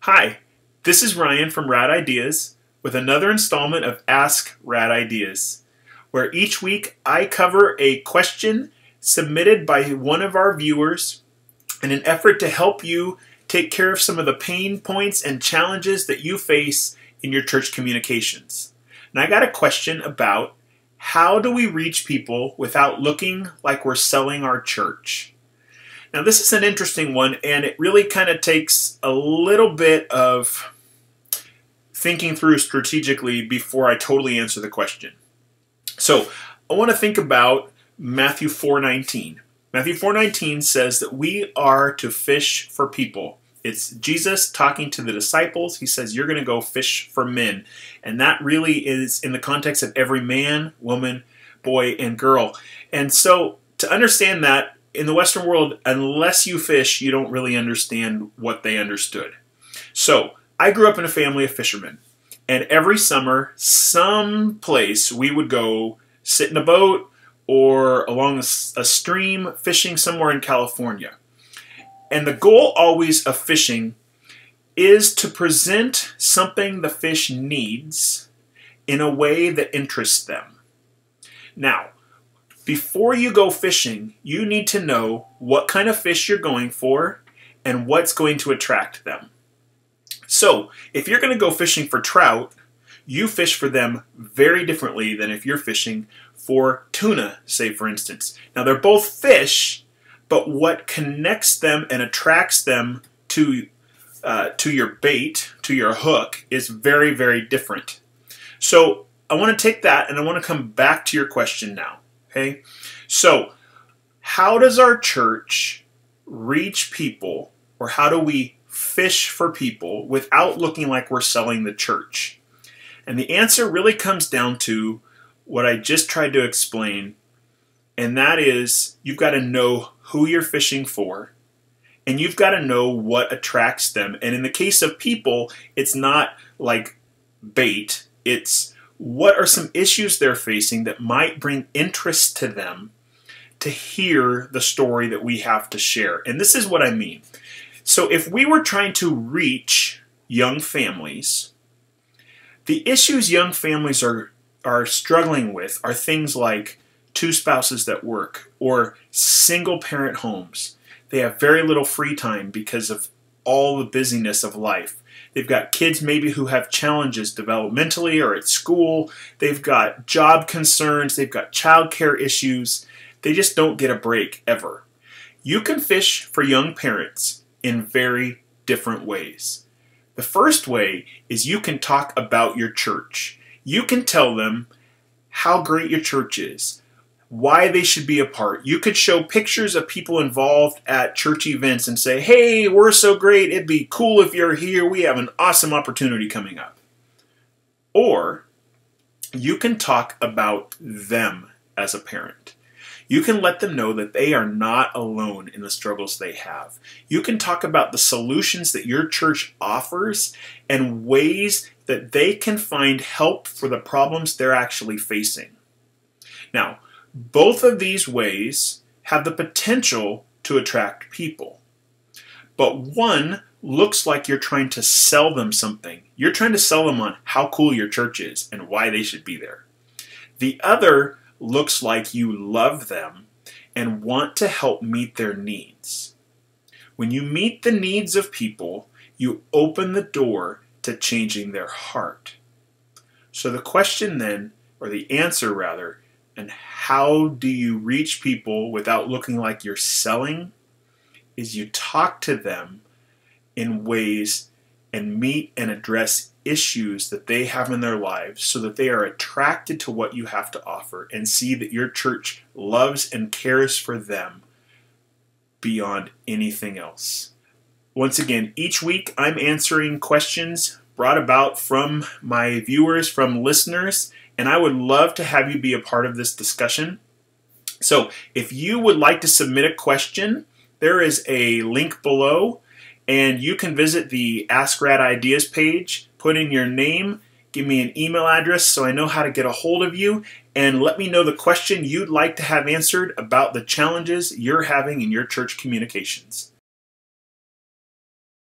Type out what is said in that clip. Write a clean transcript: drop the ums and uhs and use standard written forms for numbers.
Hi, this is Ryan from Rad Ideas with another installment of Ask Rad Ideas, where each week I cover a question submitted by one of our viewers in an effort to help you take care of some of the pain points and challenges that you face in your church communications. And I got a question about how do we reach people without looking like we're selling our church? Now this is an interesting one, and it really kind of takes a little bit of thinking through strategically before I totally answer the question. So I want to think about Matthew 4:19. Matthew 4:19 says that we are to fish for people. It's Jesus talking to the disciples. He says, you're going to go fish for men. And that really is in the context of every man, woman, boy, and girl. And so to understand that, in the Western world, unless you fish, you don't really understand what they understood. So I grew up in a family of fishermen. And every summer, someplace we would go sit in a boat or along a stream fishing somewhere in California. And the goal always of fishing is to present something the fish needs in a way that interests them. Now, before you go fishing, you need to know what kind of fish you're going for and what's going to attract them. So, if you're going to go fishing for trout, you fish for them very differently than if you're fishing for tuna, say for instance. Now, they're both fish, but what connects them and attracts them to your bait, to your hook, is very, very different. So, I want to take that and I want to come back to your question now. Okay? So, how does our church reach people, or how do we fish for people without looking like we're selling the church? And the answer really comes down to what I just tried to explain, and that is you've got to know who you're fishing for, and you've got to know what attracts them. And in the case of people, it's not like bait, it's what are some issues they're facing that might bring interest to them to hear the story that we have to share. And this is what I mean. So if we were trying to reach young families, the issues young families are struggling with are things like two spouses that work or single parent homes. They have very little free time because of all the busyness of life. They've got kids maybe who have challenges developmentally or at school. They've got job concerns. They've got childcare issues. They just don't get a break ever. You can fish for young parents in very different ways. The first way is you can talk about your church. You can tell them how great your church is, why they should be a part. You could show pictures of people involved at church events and say, hey, we're so great, it'd be cool if you're here, we have an awesome opportunity coming up. Or you can talk about them as a parent. You can let them know that they are not alone in the struggles they have. You can talk about the solutions that your church offers and ways that they can find help for the problems they're actually facing. Now, both of these ways have the potential to attract people. But one looks like you're trying to sell them something. You're trying to sell them on how cool your church is and why they should be there. The other looks like you love them and want to help meet their needs. When you meet the needs of people, you open the door to changing their heart. So the question then, or the answer rather, and how do you reach people without looking like you're selling, is you talk to them in ways and meet and address issues that they have in their lives so that they are attracted to what you have to offer and see that your church loves and cares for them beyond anything else. Once again, each week I'm answering questions brought about from my viewers, from listeners, and I would love to have you be a part of this discussion. So if you would like to submit a question, there is a link below, and you can visit the Ask Rad Ideas page, put in your name, give me an email address so I know how to get a hold of you, and let me know the question you'd like to have answered about the challenges you're having in your church communications.